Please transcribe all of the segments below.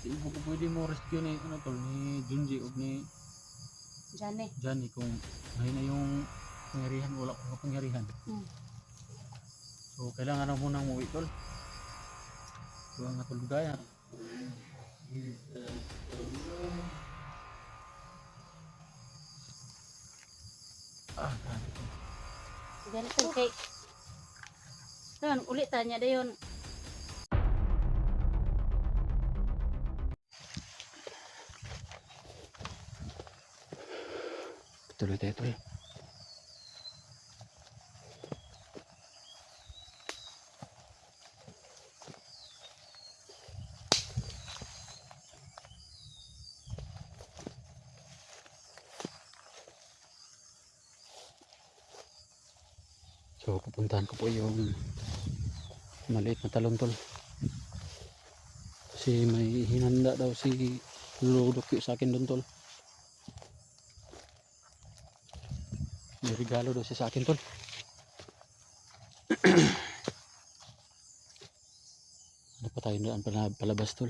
Di mo ko pwede mo rescue ni ano tol ni Junji o ni Johnny kung mahina yung pangyarihan, wala ko kapangyarihan. So kailangan na munang umuwi tol. So ang atol gaya. Grabe tol. Ganito kay. Tan ulit tanya dayon. Tuloy tayo tol. So pupuntahan ko po yung maliit na talon tol. Kasi may hinanda daw si Luludok sa akin doon tol. May regalo daw siya sa akin tol. Ano pa tayo daan palabas tol.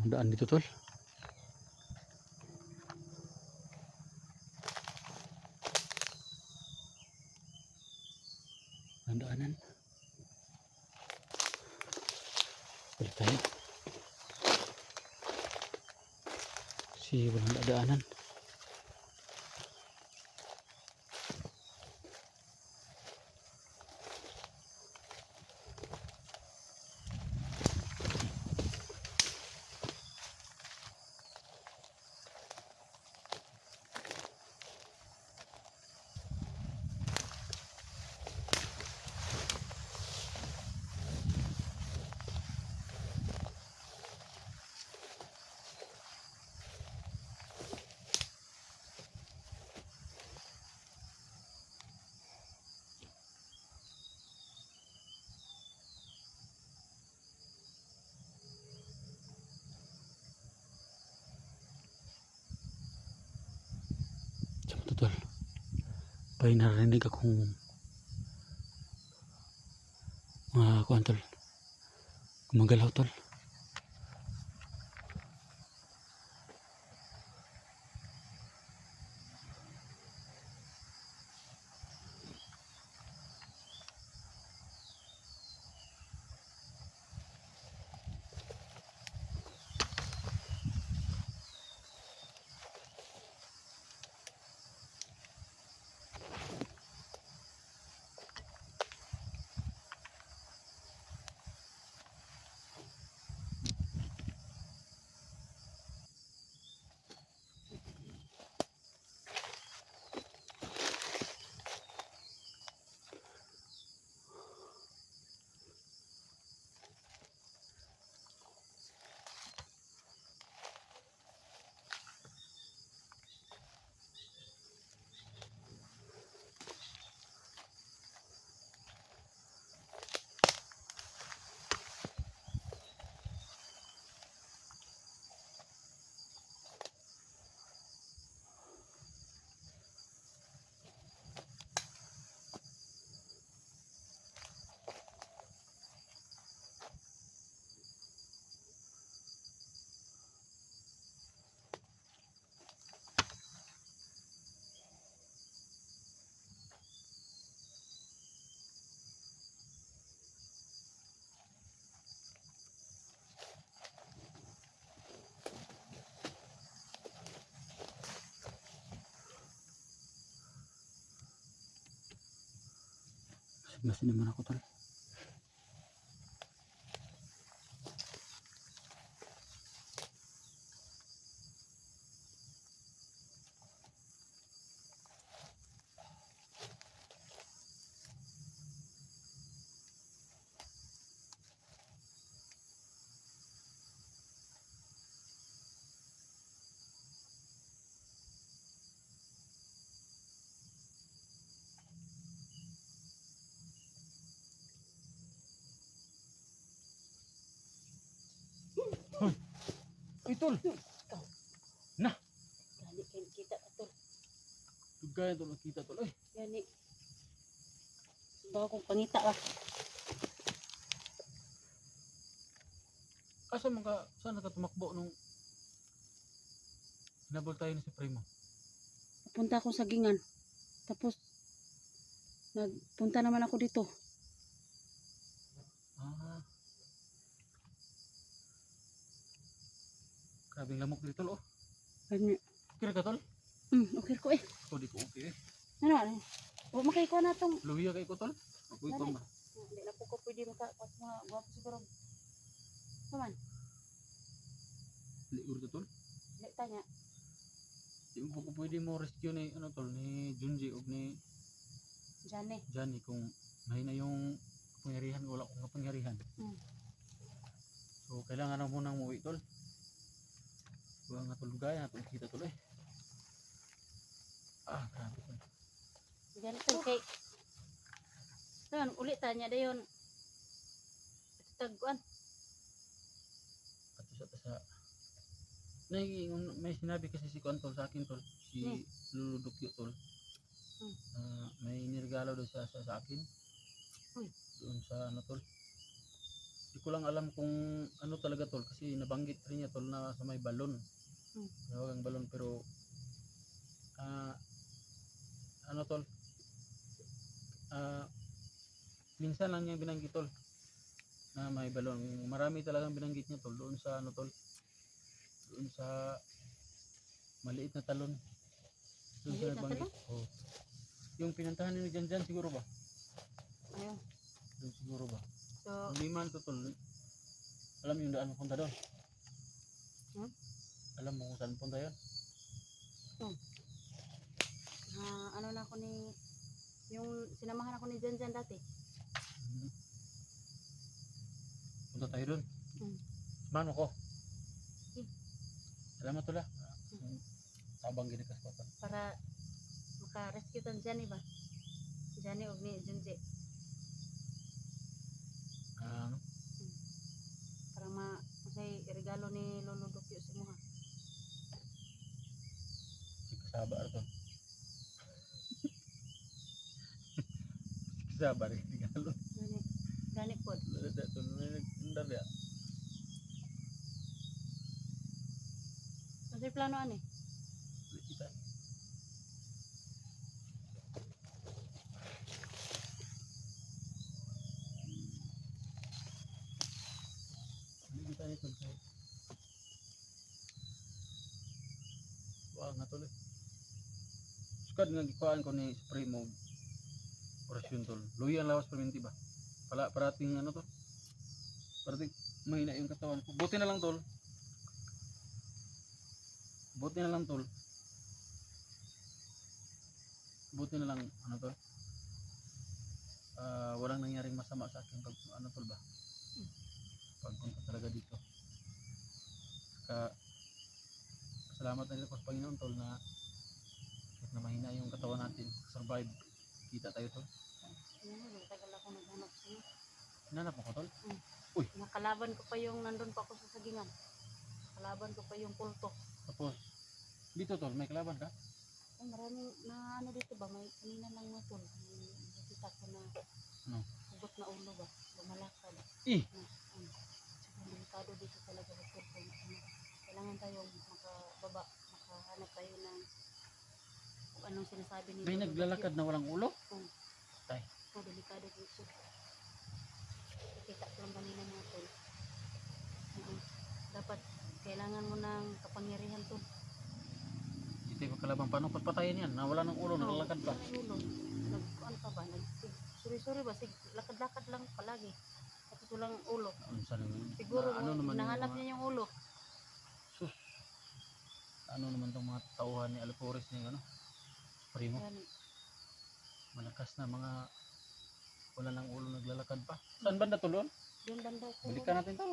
Daan dito tol. Ang daanan. Balik tayo. Si walang daanan. Tol, may narinig akong mga kuwan tol, gumagalaw tol. Masin naman ako tol. Hoy. Uy tol. Ikaw. Nah. Gani kayo kita ka tol. Tugay tol nakita tol. Ay. Gani. Bawa kong pangita ka. Asa man ka saan ka tumakbo nung hinabol tayo ni si Primo? Punta ako sa gingan. Tapos nagpunta naman ako dito. Ah. Grabing lamok dito tol oh. Gani. Kira ka tol? Okay ko eh. Ko di ko okay eh. Ano? O makiko na tong. Luya kay ko tol. Ako ikaw ba? Hindi na po ko pwede makakas mga gwapo siguro. Naman. Liur to tol. Hindi tanya. Di mo ko pwede mo rescue ni ano tol ni Junji ug ni Jane. Johnny kung mahina yung kapangyarihan wala akong kapangyarihan. So kailangan na munang umuwi tol. Buwa nga tol gaya na tol kita tol eh. Ah, grabe tol. Ganito kay. Naman ulit tanya dayon. Taguan. At sa may sinabi kasi si Kuan tol sa akin tol, si Luludukyo tol. May nirigalo daw siya sa akin. Doon sa ano tol. Hindi ko lang alam kung ano talaga tol kasi nabanggit rin niya tol na sa may balon. Ang balon pero ano tol? Minsan lang niya binanggit tol na may balon. Marami talagang binanggit niya tol doon sa ano tol. Doon sa maliit na talon. Doon sa nabanggit. Oh. Yung pinuntahan niyo dyan siguro ba? Ayun. Doon siguro ba? So, Hindi man to tol. Alam yung daan punta doon? Alam mo kung saan punta yun? ano na ako ni yung sinamahan ako ni Janjan dati. Punta tayo doon. Mano ko? Salamat tol ah. Tabang ginikas ko tol. Para maka-rescue tan Jani ba? Jani og ni Junji. Ano? Para masay regalo ni Lolo Dukyo sa mga. Si kasaba to. Si kasaba rin regalo. Gani pod. Dada to nagundar ya. Kasi plano ani. Kita. Kita ni tol. Wah nga tol. Sukad nga gikuan ko ni Supremo. Orasyon tol. Luya ang lawas perminti ba? Parating ano to? Parating mahina yung katawan ko. Buti na lang tol. Buti na lang tol. Buti na lang ano tol. Walang nangyaring masama sa akin pag ano tol ba? Pagpunta talaga dito. Saka salamat na rin sa Panginoon tol na kahit na mahina yung katawan natin, survive. Kita tayo tol. Tagal ako naghanap sa iyo. Nanap mo ko tol? Nakalaban ko pa yung nandun pa ako sa sagingan. Nakalaban ko pa yung kulto. Tapos dito tol, may kalaban ka? Ay, maraming na ano dito ba? May kanina lang na tol. Nakita ko na Ano? hugot na ulo ba? Lumalakad. Eh! Siguro delikado dito talaga sa kulto. Kailangan tayong makababa. Makahanap tayo ng kung anong sinasabi ni May Lolo naglalakad na walang ulo? Tay. delikado dito. Kita ko lang kanina mga tol. Dapat kailangan mo ng kapangyarihan tol. Dito yung kalabang paano patayin yan? Nawala ng ulo, naglalakad pa. Ulo. Nag-ano pa ba? Suri-suri ba? ba? Sige, lakad-lakad lang palagi. Tapos walang ulo. Unsa naman? Siguro Na, ano naman yung nahanap mga, niya yung ulo. sus, ano naman tong mga tauhan ni Alpores ni ano? Primo. Yan. Malakas na mga wala nang ulo naglalakad pa. Saan banda to doon? Yung banda ko. Balikan natin to.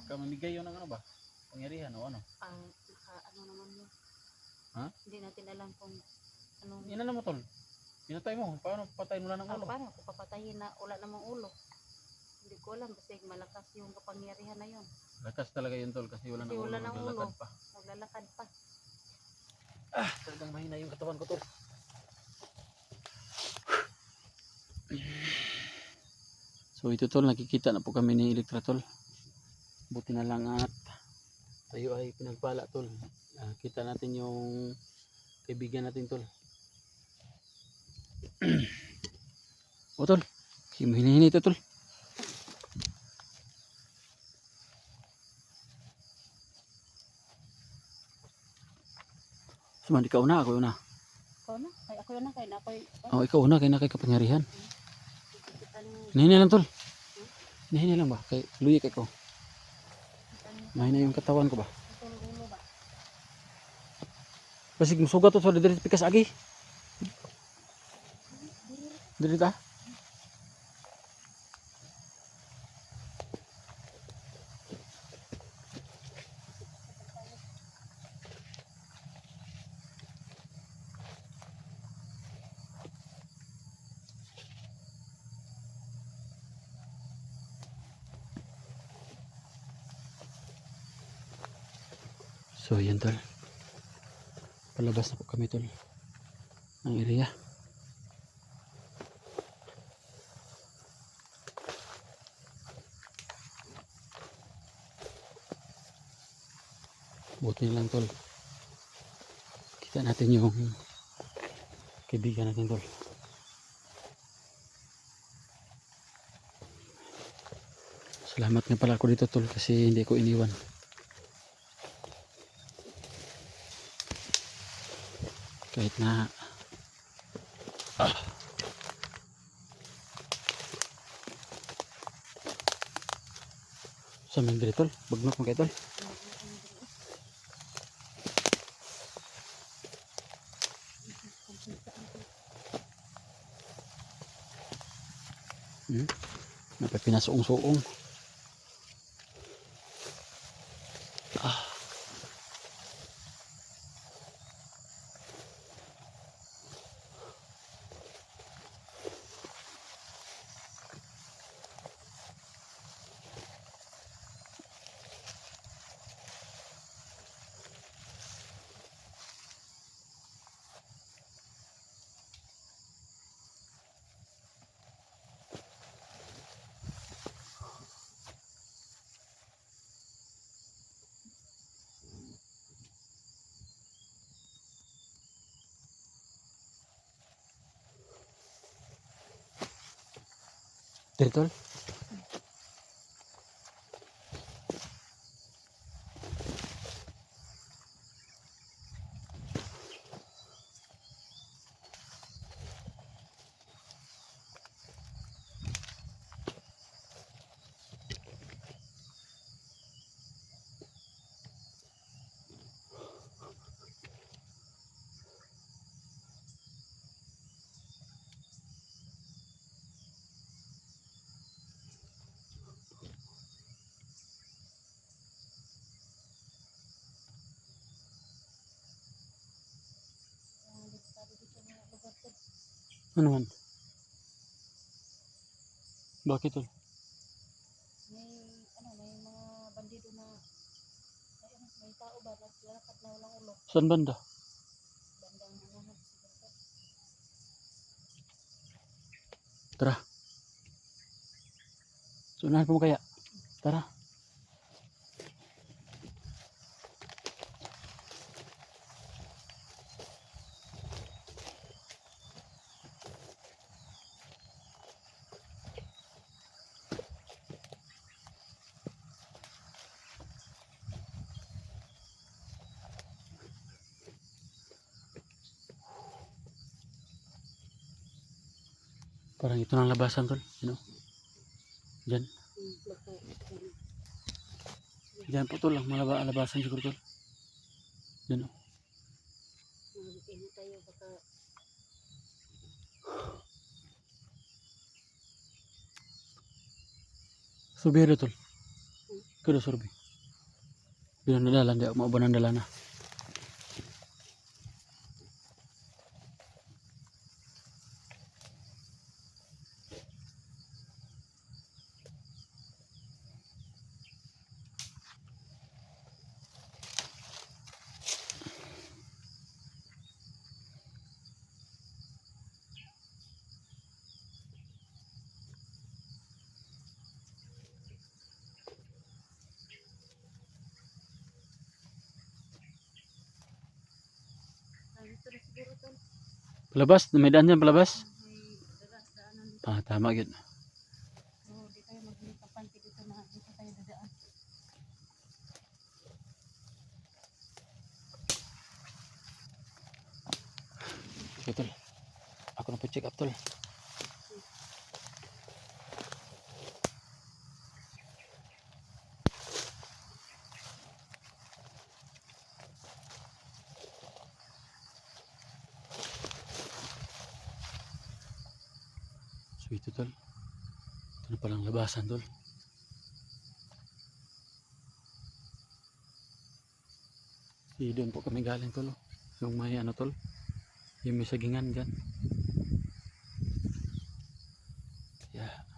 Baka mamigay yun ng ano ba? Pangyarihan o ano? Ano naman yun. Ha? Hindi natin alam kung anong... Ina mo tol. Pinatay mo. Paano patayin wala ng ulo? Paano kung papatayin na wala namang ulo? Hindi ko alam kasi malakas yung kapangyarihan na yun. Lakas talaga yun tol kasi wala Kasi ng ulo wala ng naglalakad ulo. pa. Maglalakad pa. Talagang mahina yung katawan ko tol. So ito tol, nakikita na po kami ni Elektra tol. Buti na lang at tayo ay pinagpala tol. Kita natin yung kaibigan natin tol. O tol, hinihingi ito tol. Suman, ikaw na, ako na. Ikaw na? Ay, ako yun na. Kaya na ako Oh, ikaw na, kaya na kay kapangyarihan. kita ni... Hinihingi lang tol. Hinihingi lang ba? Kay luya kay ko. Mahina yung katawan ko ba? Ito ang ulo ba? Pasig musugat to sa diri pikas agi. Diri ta. So yan tol. Palabas na po kami tol. Ang area. Buti lang tol. Kita natin yung kaibigan natin tol. Salamat nga pala ako dito tol kasi hindi ko iniwan. Kahit na sa mga dito tol, bagnok mo kayo tol. Napapinasuong-suong. Dito tol. Ano man? Bakit tol? May mga bandido na may tao ba naglalakad na walang ulo. Saan banda? Bandang hanahan siguro. Tara. Sunahan ko mo kaya. Tara. Parang ito ng labasan tol. You know? Diyan. Baka, Diyan po tol. Ang labasan siguro tol. Diyan o. mag-ingat tayo. Baka, Subiro tol. Kudo surbi. Bilang nadalan. Di ako mauban ng dala na. dito na siguro tol. Palabas. May daan dyan palabas. May daanan dito. Ah, tama yun. So, di tayo maglipapante dito na dito tayo dadaan. Okay tol. Ako na po check up tol. So ito tol. Ito na palang labasan tol. Doon po kami galing tol. Yung may ano tol. Yung may sagingan dyan. Yeah.